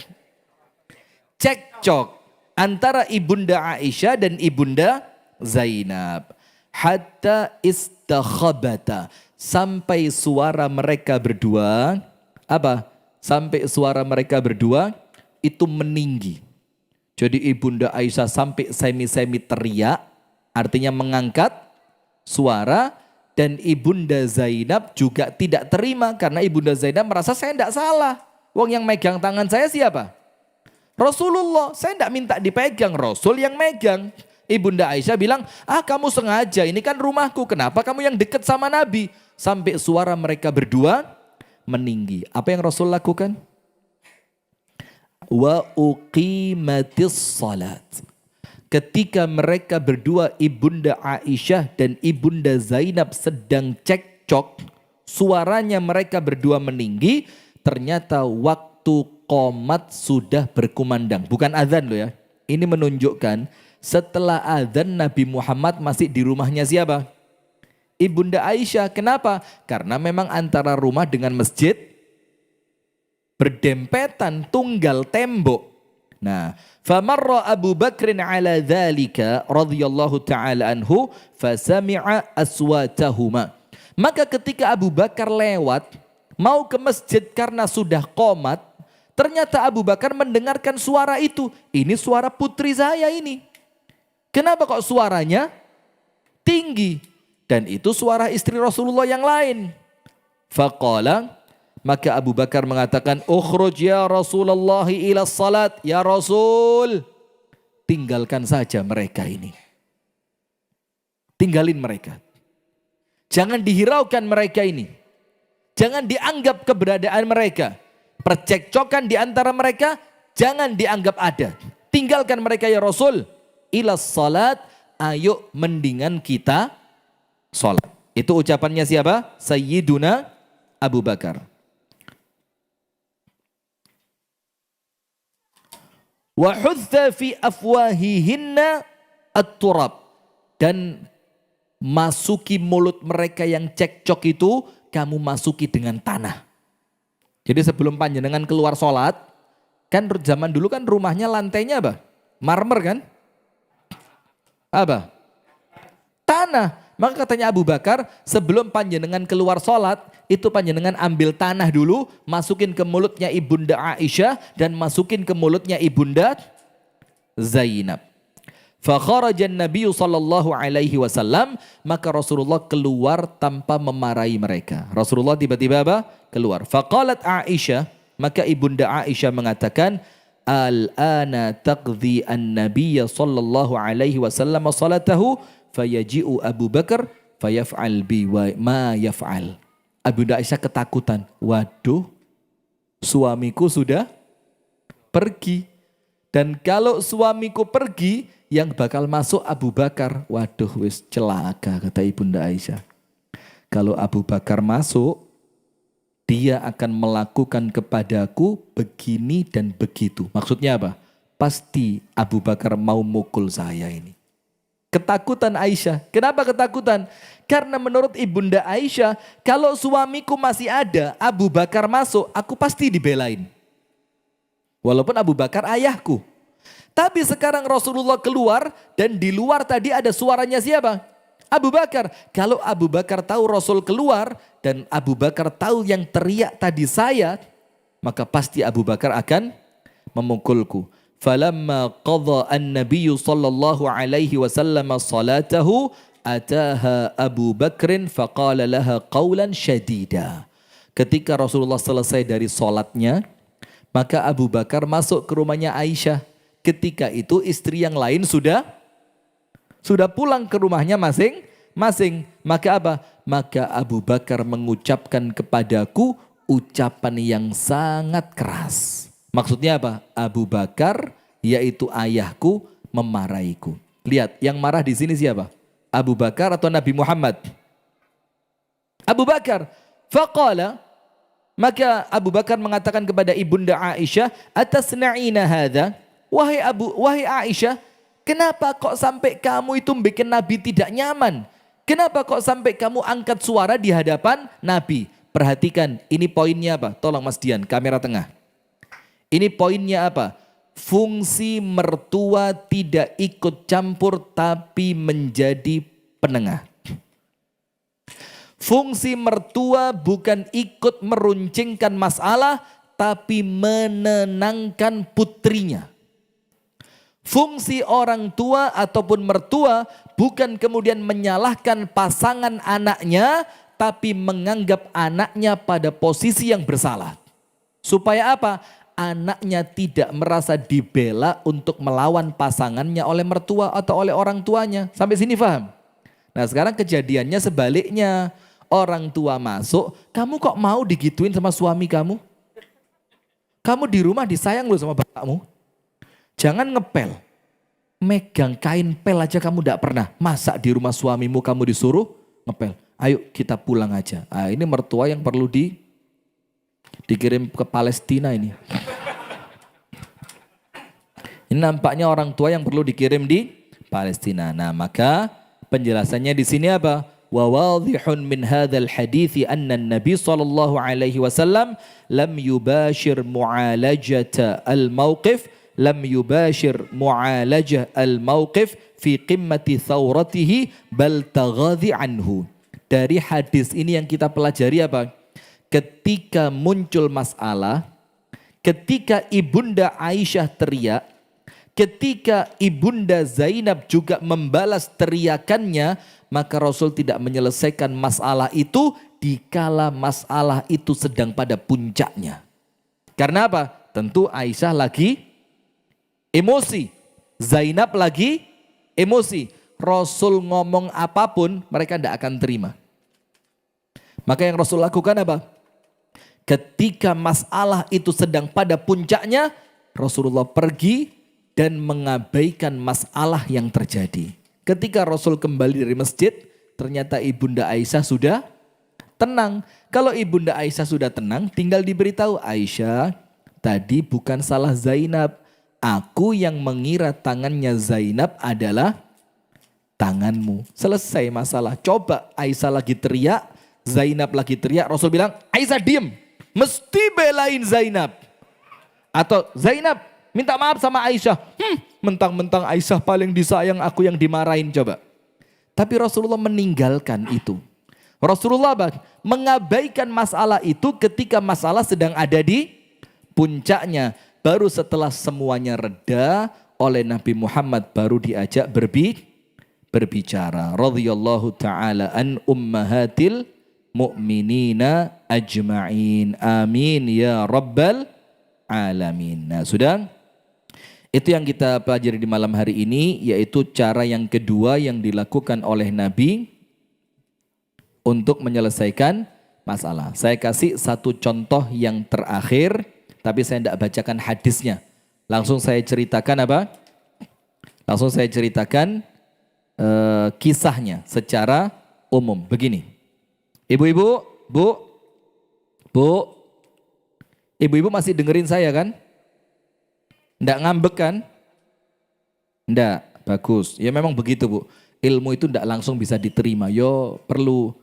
Cekcok antara Ibunda Aisyah dan Ibunda Zainab. Hatta istakhabata, sampai suara mereka berdua, apa? Sampai suara mereka berdua itu meninggi. Jadi Ibunda Aisyah sampai semi-semi teriak, artinya mengangkat suara, dan Ibunda Zainab juga tidak terima karena Ibunda Zainab merasa saya tidak salah. Wong yang megang tangan saya siapa? Rasulullah. Saya tidak minta dipegang, Rasul yang megang. Ibunda Aisyah bilang, kamu sengaja, ini kan rumahku, kenapa kamu yang dekat sama Nabi? Sampai suara mereka berdua meninggi. Apa yang Rasul lakukan? Wa uqimatis salat. Ketika mereka berdua, Ibunda Aisyah dan Ibunda Zainab sedang cekcok, suaranya mereka berdua meninggi, ternyata waktu qomat sudah berkumandang. Bukan azan loh ya. Ini menunjukkan setelah azan Nabi Muhammad masih di rumahnya siapa? Ibunda Aisyah. Kenapa? Karena memang antara rumah dengan masjid berdempetan, tunggal tembok. Nah, famarra Abu Bakrin ala dzalika radhiyallahu taala anhu fasami'a aswatahuma. Maka ketika Abu Bakar lewat mau ke masjid karena sudah qomat, ternyata Abu Bakar mendengarkan suara itu. Ini suara putri saya ini. Kenapa kok suaranya tinggi? Dan itu suara istri Rasulullah yang lain. Faqala, maka Abu Bakar mengatakan, ukhruj ya Rasulullah ila salat. Ya Rasul, tinggalkan saja mereka ini. Tinggalin mereka. Jangan dihiraukan mereka ini. Jangan dianggap keberadaan mereka. Percekcokan di antara mereka, jangan dianggap ada. Tinggalkan mereka ya Rasul. Ila salat, ayo mendingan kita salat. Itu ucapannya siapa? Sayyiduna Abu Bakar. Wa hutha fi afwahihinna at-turab. Dan masuki mulut mereka yang cekcok itu, kamu masuki dengan tanah. Jadi sebelum panjenengan keluar salat, kan zaman dulu kan rumahnya lantainya apa? Marmer kan? Apa? Tanah. Maka katanya Abu Bakar, sebelum panjenengan keluar sholat, itu panjenengan ambil tanah dulu, masukin ke mulutnya Ibunda Aisyah, dan masukin ke mulutnya Ibunda Zainab. Fakharajan Nabi sallallahu alaihi wasallam, maka Rasulullah keluar tanpa memarahi mereka. Rasulullah tiba-tiba apa? Keluar. Faqalat Aisyah, maka Ibunda Aisyah mengatakan, al-ana taqdi an-nabiyya sallallahu alaihi wasallam salatahu fayaji'u Abu Bakar fayaf'al bi ma yaf'al. Ibunda Aisyah ketakutan. Waduh, suamiku sudah pergi. Dan kalau suamiku pergi, yang bakal masuk Abu Bakar. Waduh, wis celaka, kata Ibunda Aisyah. Kalau Abu Bakar masuk, dia akan melakukan kepadaku begini dan begitu. Maksudnya apa? Pasti Abu Bakar mau mukul saya ini. Ketakutan Aisyah. Kenapa ketakutan? Karena menurut Ibunda Aisyah, kalau suamiku masih ada, Abu Bakar masuk, aku pasti dibelain. Walaupun Abu Bakar ayahku. Tapi sekarang Rasulullah keluar dan di luar tadi ada suaranya siapa? Abu Bakar. Kalau Abu Bakar tahu Rasul keluar dan Abu Bakar tahu yang teriak tadi saya, maka pasti Abu Bakar akan memukulku. Falamma qadha an-nabiyyu sallallahu alaihi wasallam salatahu ataha Abu Bakrin faqala laha qawlan syadida. Ketika Rasulullah selesai dari sholatnya, maka Abu Bakar masuk ke rumahnya Aisyah. Ketika itu istri yang lain sudah pulang ke rumahnya masing-masing. Maka apa? Maka Abu Bakar mengucapkan kepadaku ucapan yang sangat keras. Maksudnya apa? Abu Bakar, yaitu ayahku, memarahiku. Lihat, yang marah di sini siapa? Abu Bakar atau Nabi Muhammad? Abu Bakar. Faqala, maka Abu Bakar mengatakan kepada ibunda Aisyah, atasna'ina hadha? Wahai Aisyah, kenapa kok sampai kamu itu bikin Nabi tidak nyaman? Kenapa kok sampai kamu angkat suara di hadapan Nabi? Perhatikan, ini poinnya apa? Tolong Mas Dian, kamera tengah. Ini poinnya apa? Fungsi mertua tidak ikut campur tapi menjadi penengah. Fungsi mertua bukan ikut meruncingkan masalah tapi menenangkan putrinya. Fungsi orang tua ataupun mertua bukan kemudian menyalahkan pasangan anaknya tapi menganggap anaknya pada posisi yang bersalah. Supaya apa? Anaknya tidak merasa dibela untuk melawan pasangannya oleh mertua atau oleh orang tuanya. Sampai sini paham? Nah sekarang kejadiannya sebaliknya. Orang tua masuk, kamu kok mau digituin sama suami kamu? Kamu di rumah disayang loh sama bapakmu. Jangan ngepel. Megang kain pel aja kamu tidak pernah. Masa di rumah suamimu kamu disuruh ngepel? Ayo kita pulang aja. Ah, ini mertua yang perlu dikirim ke Palestina ini. Ini nampaknya orang tua yang perlu dikirim di Palestina. Nah, maka penjelasannya di sini apa? Wa wadhihun min hadzal hadithi anna an-nabi sallallahu alaihi wasallam lam yubashir mu'alajata al-mawqif fi qimmati thawratihi bal taghadhi anhu. Dari hadis ini yang kita pelajari apa? Ketika muncul masalah, ketika ibunda Aisyah teriak, ketika ibunda Zainab juga membalas teriakannya, maka Rasul tidak menyelesaikan masalah itu dikala masalah itu sedang pada puncaknya. Karena apa? Tentu Aisyah lagi emosi, Zainab lagi emosi. Rasul ngomong apapun mereka tidak akan terima. Maka yang Rasul lakukan apa? Ketika masalah itu sedang pada puncaknya, Rasulullah pergi dan mengabaikan masalah yang terjadi. Ketika Rasul kembali dari masjid, ternyata ibunda Aisyah sudah tenang. Kalau ibunda Aisyah sudah tenang, tinggal diberitahu, Aisyah, tadi bukan salah Zainab. Aku yang mengira tangannya Zainab adalah tanganmu. Selesai masalah. Coba Aisyah lagi teriak, Zainab lagi teriak, Rasul bilang, Aisyah diem. Mesti belain Zainab. Atau Zainab minta maaf sama Aisyah. Mentang-mentang Aisyah paling disayang, aku yang dimarahin coba. Tapi Rasulullah meninggalkan itu. Rasulullah mengabaikan masalah itu ketika masalah sedang ada di puncaknya. Baru setelah semuanya reda oleh Nabi Muhammad baru diajak berbicara. Radhiyallahu ta'ala an ummahatil mu'minina ajma'in. Amin ya rabbal alamin. Nah sudah, itu yang kita pelajari di malam hari ini, yaitu cara yang kedua yang dilakukan oleh Nabi untuk menyelesaikan masalah. Saya kasih satu contoh yang terakhir, tapi saya tidak bacakan hadisnya. Langsung saya ceritakan apa? Langsung saya ceritakan kisahnya secara umum. Begini. Ibu-ibu, ibu-ibu masih dengerin saya kan? Nggak ngambek kan? Nggak, bagus. Ya memang begitu Bu. Ilmu itu nggak langsung bisa diterima. Yo perlu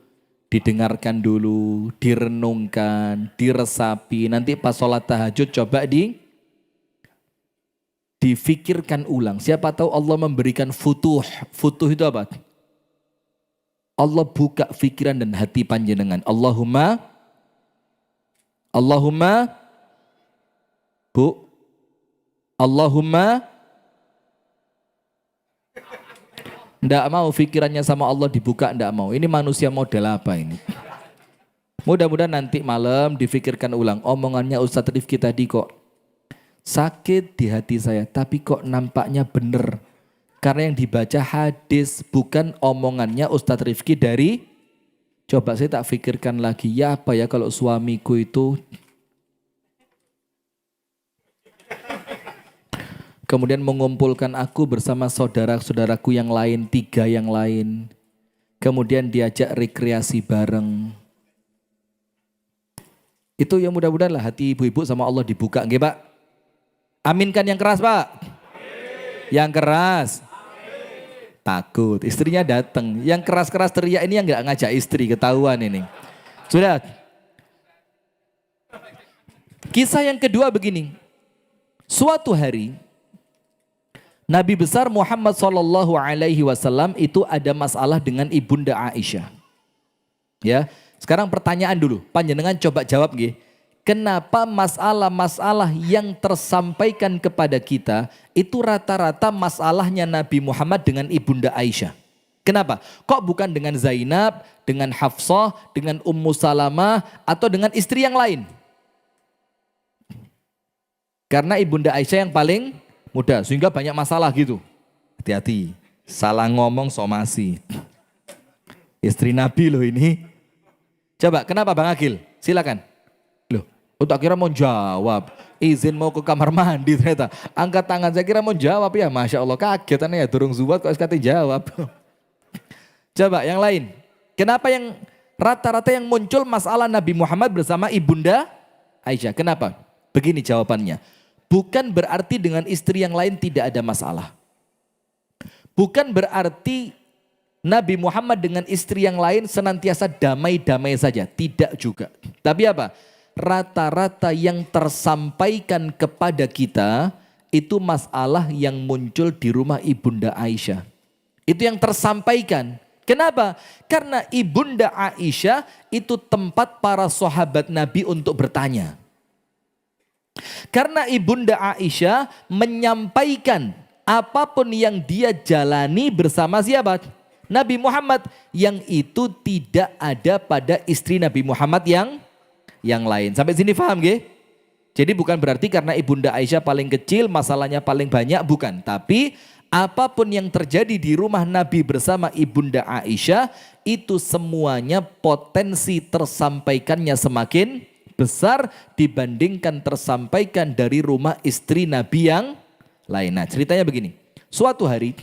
didengarkan dulu, direnungkan, diresapi. Nanti pas sholat tahajud coba difikirkan ulang. Siapa tahu Allah memberikan futuh. Futuh itu apa? Allah buka pikiran dan hati panjenengan. Allahumma Bu, Allahumma, ndak mau pikirannya sama Allah dibuka, ndak mau. Ini manusia model apa ini? Mudah-mudahan nanti malam difikirkan ulang. Omongannya Ustadz Rifki tadi kok sakit di hati saya, tapi kok nampaknya bener. Karena yang dibaca hadis, bukan omongannya Ustadz Rifki dari, coba saya tak pikirkan lagi, ya apa ya kalau suamiku itu kemudian mengumpulkan aku bersama saudara-saudaraku yang lain, 3 yang lain. Kemudian diajak rekreasi bareng. Itu yang mudah-mudahan lah hati ibu-ibu sama Allah dibuka. Nggih Pak? Aminkan yang keras Pak. Amin. Yang keras. Amin. Takut. Istrinya datang. Yang keras-keras teriak ini yang gak ngajak istri, ketahuan ini. Sudah. Kisah yang kedua begini. Suatu hari Nabi besar Muhammad SAW itu ada masalah dengan ibunda Aisyah. Ya, sekarang pertanyaan dulu, panjenengan coba jawab nggih. Kenapa masalah-masalah yang tersampaikan kepada kita itu rata-rata masalahnya Nabi Muhammad dengan ibunda Aisyah? Kenapa? Kok bukan dengan Zainab, dengan Hafsah, dengan Ummu Salamah atau dengan istri yang lain? Karena ibunda Aisyah yang paling muda, sehingga banyak masalah gitu. Hati-hati, salah ngomong somasi. Istri Nabi loh ini. Coba, kenapa Bang Akil? Silakan. Loh, tak kira mau jawab. Izin mau ke kamar mandi ternyata. Angkat tangan, saya kira mau jawab ya. Masya Allah, kaget ya, durung zubat kok sekali jawab. Coba yang lain. Kenapa yang rata-rata yang muncul masalah Nabi Muhammad bersama ibunda Aisyah? Kenapa? Begini jawabannya. Bukan berarti dengan istri yang lain tidak ada masalah. Bukan berarti Nabi Muhammad dengan istri yang lain senantiasa damai-damai saja. Tidak juga. Tapi apa? Rata-rata yang tersampaikan kepada kita itu masalah yang muncul di rumah ibunda Aisyah. Itu yang tersampaikan. Kenapa? Karena ibunda Aisyah itu tempat para sahabat Nabi untuk bertanya. Karena ibunda Aisyah menyampaikan apapun yang dia jalani bersama siapa? Nabi Muhammad, yang itu tidak ada pada istri Nabi Muhammad yang lain. Sampai sini paham nggih? Jadi bukan berarti karena ibunda Aisyah paling kecil masalahnya paling banyak, bukan. Tapi apapun yang terjadi di rumah Nabi bersama ibunda Aisyah itu semuanya potensi tersampaikannya semakin besar dibandingkan tersampaikan dari rumah istri Nabi yang lain. Nah, ceritanya begini. Suatu hari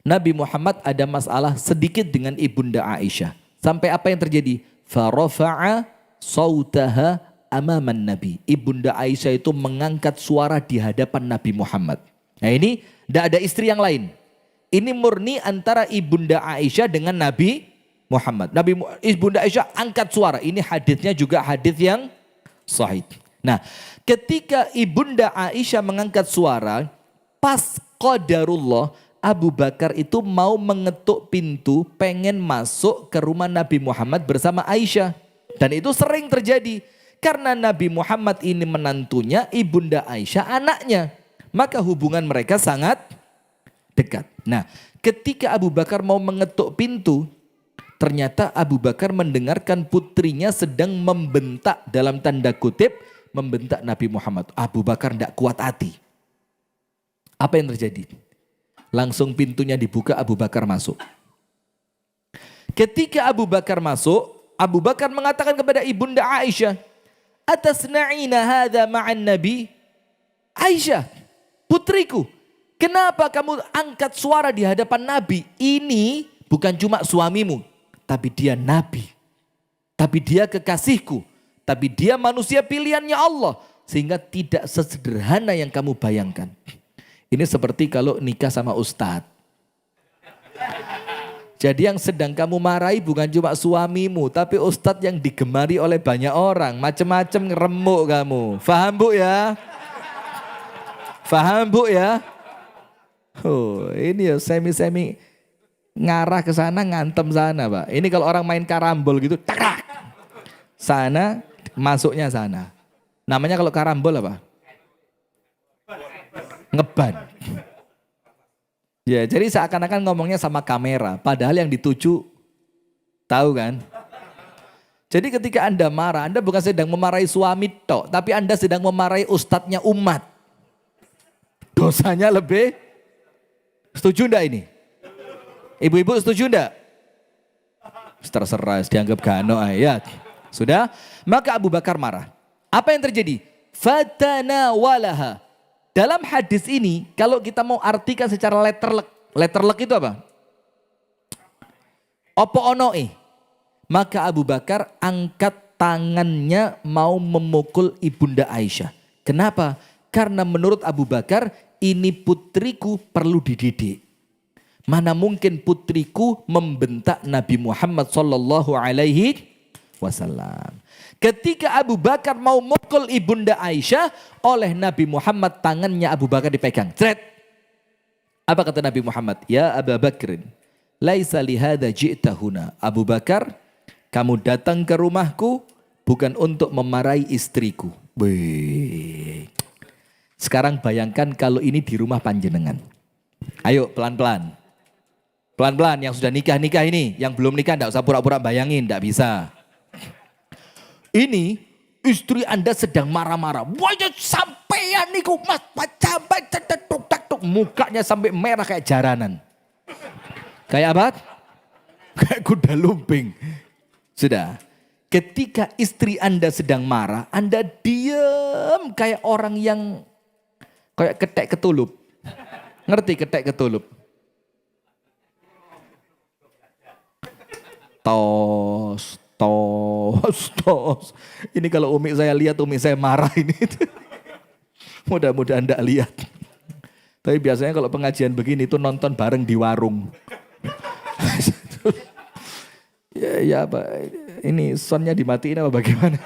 Nabi Muhammad ada masalah sedikit dengan ibunda Aisyah. Sampai apa yang terjadi? Farafa'a sautaha amaman Nabi. Ibunda Aisyah itu mengangkat suara di hadapan Nabi Muhammad. Nah, ini tidak ada istri yang lain. Ini murni antara ibunda Aisyah dengan Nabi Muhammad. Ibunda Aisyah angkat suara. Ini hadisnya juga hadis yang sahih. Nah, ketika ibunda Aisyah mengangkat suara, pas qadarullah Abu Bakar itu mau mengetuk pintu, pengen masuk ke rumah Nabi Muhammad bersama Aisyah. Dan itu sering terjadi. Karena Nabi Muhammad ini menantunya, ibunda Aisyah anaknya. Maka hubungan mereka sangat dekat. Nah, ketika Abu Bakar mau mengetuk pintu, ternyata Abu Bakar mendengarkan putrinya sedang membentak, dalam tanda kutip, membentak Nabi Muhammad. Abu Bakar tidak kuat hati. Apa yang terjadi? Langsung pintunya dibuka, Abu Bakar masuk. Ketika Abu Bakar masuk, Abu Bakar mengatakan kepada ibunda Aisyah, "Atasna'ina hadza ma'an Nabi?" Aisyah, putriku, kenapa kamu angkat suara di hadapan Nabi? Ini bukan cuma suamimu, tapi dia Nabi, tapi dia kekasihku, tapi dia manusia pilihannya Allah. Sehingga tidak sesederhana yang kamu bayangkan. Ini seperti kalau nikah sama ustadz. Jadi yang sedang kamu marahi bukan cuma suamimu, tapi ustadz yang digemari oleh banyak orang. Macam-macam remuk kamu. Faham Bu ya? Paham Bu ya? Oh, ini ya semi-semi ngarah ke sana ngantem sana Pak. Ini kalau orang main karambol gitu, tak sana masuknya sana. Namanya kalau karambol apa? Ngeban. Ya, jadi seakan-akan ngomongnya sama kamera, padahal yang dituju tahu kan? Jadi ketika Anda marah, Anda bukan sedang memarahi suami tok, tapi Anda sedang memarahi ustadznya umat. Dosanya lebih. Setuju enggak ini? Ibu-ibu setuju enggak? Terserah, dianggap gano ayat. Sudah? Maka Abu Bakar marah. Apa yang terjadi? Fatana walaha. Dalam hadis ini, kalau kita mau artikan secara letterlek itu apa? Opo onoe. Maka Abu Bakar angkat tangannya mau memukul Ibunda Aisyah. Kenapa? Karena menurut Abu Bakar, ini putriku perlu dididik. Mana mungkin putriku membentak Nabi Muhammad sallallahu alaihi wasallam. Ketika Abu Bakar mau mukul Ibunda Aisyah, oleh Nabi Muhammad tangannya Abu Bakar dipegang. Cret. Apa kata Nabi Muhammad? Ya Abu Bakrin, laisa lihada ji'ta huna. Abu Bakar, kamu datang ke rumahku bukan untuk memarahi istriku. Wih. Sekarang bayangkan kalau ini di rumah panjenengan. Ayo pelan-pelan. Pelan-pelan yang sudah nikah-nikah ini. Yang belum nikah enggak usah pura-pura bayangin. Enggak bisa. Ini istri Anda sedang marah-marah. Wah sampean niku mas. Sampai tuk-tuk. Mukanya sampai merah kayak jaranan. Kayak apa? Kayak kuda lumping. Sudah. Ketika istri Anda sedang marah, Anda diam kayak orang yang kayak ketek ketulup. Ngerti ketek ketulup? Tos. Ini kalau umi saya lihat, umi saya marah ini. Mudah-mudahan enggak lihat. Tapi biasanya kalau pengajian begini itu nonton bareng di warung. Ya apa? Ini soundnya dimatiin apa bagaimana?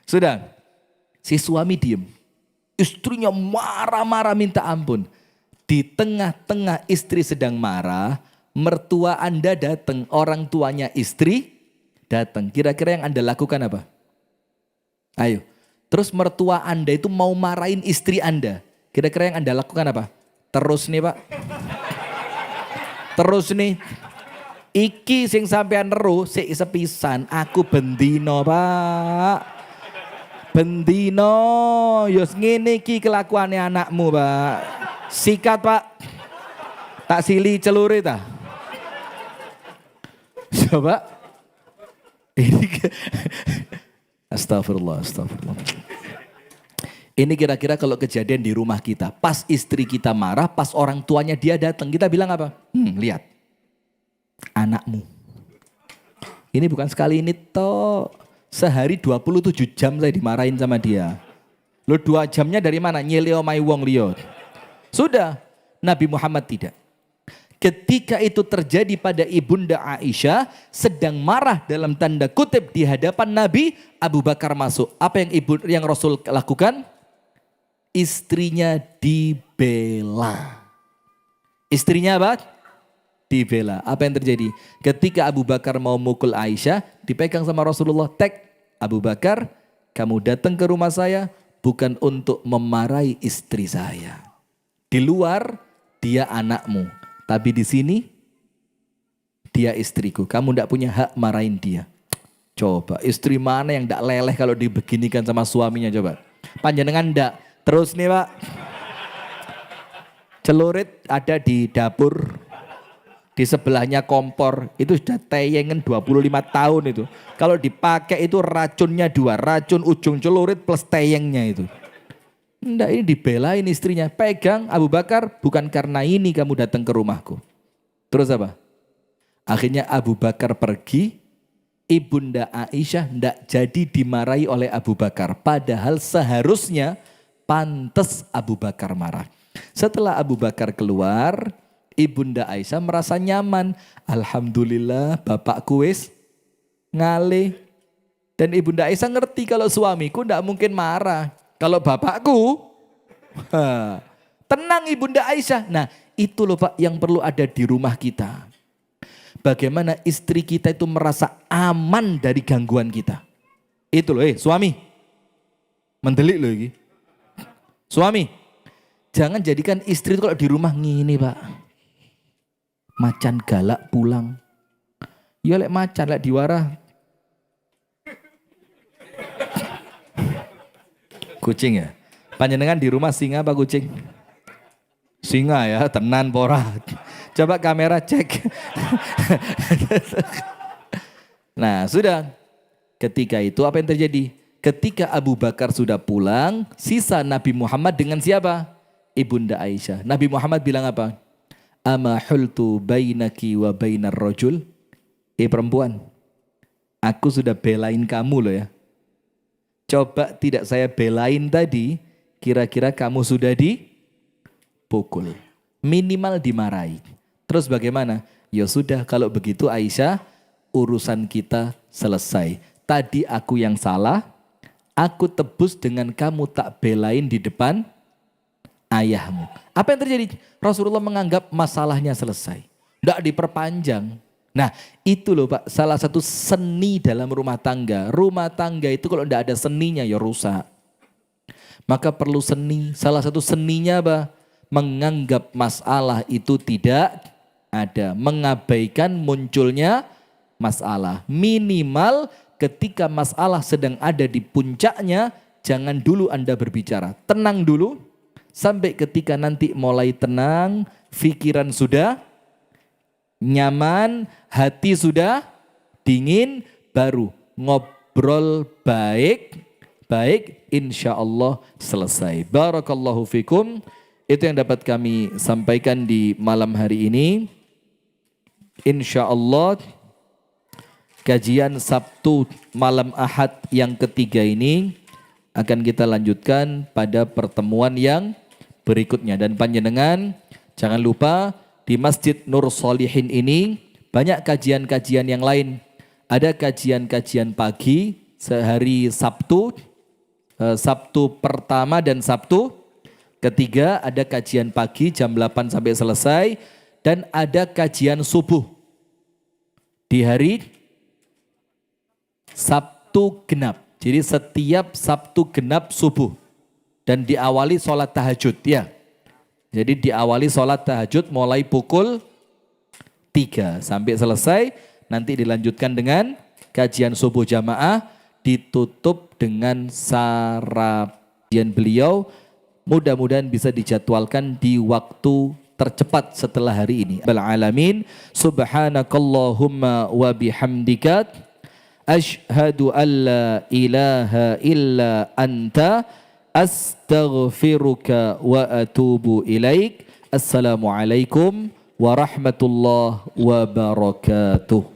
Sudah. Si suami diem. Istrinya marah-marah minta ampun. Di tengah-tengah istri sedang marah, mertua Anda datang, orang tuanya istri datang. Kira-kira yang Anda lakukan apa? Ayo. Terus mertua Anda itu mau marahin istri Anda. Kira-kira yang Anda lakukan apa? Terus nih Pak. Terus nih. Iki sing sampean neru sik sepisan aku bendino Pak. Bendino yos ngene iki kelakuane anakmu Pak. Sikat Pak. Tak sili celure ta. Coba. Ini Astagfirullah. Ini kira-kira kalau kejadian di rumah kita, pas istri kita marah, pas orang tuanya dia datang, kita bilang apa? Lihat. Anakmu. Ini bukan sekali ini toh. Sehari 27 jam saya dimarahin sama dia. Lo 2 jamnya dari mana? Nyele omai wong liya. Sudah. Nabi Muhammad tidak. Ketika itu terjadi pada Ibunda Aisyah, sedang marah dalam tanda kutip di hadapan Nabi, Abu Bakar masuk. Apa yang Rasul lakukan? Istrinya dibela. Istrinya apa? Dibela. Apa yang terjadi? Ketika Abu Bakar mau mukul Aisyah, dipegang sama Rasulullah. Tek, Abu Bakar, kamu datang ke rumah saya bukan untuk memarahi istri saya. Di luar, dia anakmu. Tapi di sini, dia istriku. Kamu tidak punya hak marahin dia. Coba, istri mana yang tidak leleh kalau dibeginikan sama suaminya coba. Panjenengan tidak. Terus nih Pak. Celurit ada di dapur. Di sebelahnya kompor. Itu sudah teyengen 25 tahun itu. Kalau dipakai itu racunnya 2. Racun ujung celurit plus teyengnya itu. Enggak, ini dibelain istrinya. Pegang Abu Bakar, bukan karena ini kamu datang ke rumahku. Terus apa? Akhirnya Abu Bakar pergi. Ibunda Aisyah enggak jadi dimarahi oleh Abu Bakar. Padahal seharusnya pantas Abu Bakar marah. Setelah Abu Bakar keluar, Ibunda Aisyah merasa nyaman. Alhamdulillah bapakku wis ngalih. Dan Ibunda Aisyah ngerti kalau suamiku enggak mungkin marah. Kalau bapakku Tenang Ibunda Aisyah. Nah itu loh Pak yang perlu ada di rumah kita. Bagaimana istri kita itu merasa aman dari gangguan kita. Itu loh suami. Mendelik loh ini. Suami. Jangan jadikan istri itu kalau di rumah ngini Pak. Macan galak pulang. Ya lek macan lek diwara. Kucing ya. Panjenengan di rumah singa apa kucing? Singa ya, tenan pora. Coba kamera cek. Nah sudah. Ketika itu apa yang terjadi? Ketika Abu Bakar sudah pulang, sisa Nabi Muhammad dengan siapa? Ibunda Aisyah. Nabi Muhammad bilang apa? Ama hultu bainaki wa bainar rajul. Perempuan, aku sudah belain kamu loh ya. Coba tidak saya belain tadi, kira-kira kamu sudah dipukul. Minimal dimarahi. Terus bagaimana? Ya sudah kalau begitu Aisyah, urusan kita selesai. Tadi aku yang salah, aku tebus dengan kamu tak belain di depan ayahmu. Apa yang terjadi? Rasulullah menganggap masalahnya selesai. Tidak diperpanjang. Nah itu loh Pak, salah satu seni dalam rumah tangga. Rumah tangga itu kalau tidak ada seninya ya rusak. Maka perlu seni. Salah satu seninya apa? Menganggap masalah itu tidak ada. Mengabaikan munculnya masalah. Minimal ketika masalah sedang ada di puncaknya, jangan dulu Anda berbicara. Tenang dulu. Sampai ketika nanti mulai tenang, pikiran sudah nyaman, hati sudah dingin, baru ngobrol baik, insya Allah selesai. Barakallahu fikum. Itu yang dapat kami sampaikan di malam hari ini. Insya Allah kajian Sabtu malam Ahad yang ketiga ini akan kita lanjutkan pada pertemuan yang berikutnya. Dan panjenengan jangan lupa di Masjid Nur Solihin ini banyak kajian-kajian yang lain. Ada kajian-kajian pagi sehari Sabtu, Sabtu pertama dan Sabtu ketiga ada kajian pagi jam 8 sampai selesai. Dan ada kajian subuh di hari Sabtu genap. Jadi setiap Sabtu genap subuh. Dan diawali sholat tahajud ya. Jadi diawali sholat tahajud mulai pukul 3 sampai selesai. Nanti dilanjutkan dengan kajian subuh jamaah. Ditutup dengan sarapan beliau. Mudah-mudahan bisa dijadwalkan di waktu tercepat setelah hari ini. Alamin. Subhanakallahumma wa bihamdika. Ashhadu an la ilaha illa anta. Astaghfiruka wa atubu ilaik. Assalamualaikum warahmatullahi wabarakatuh.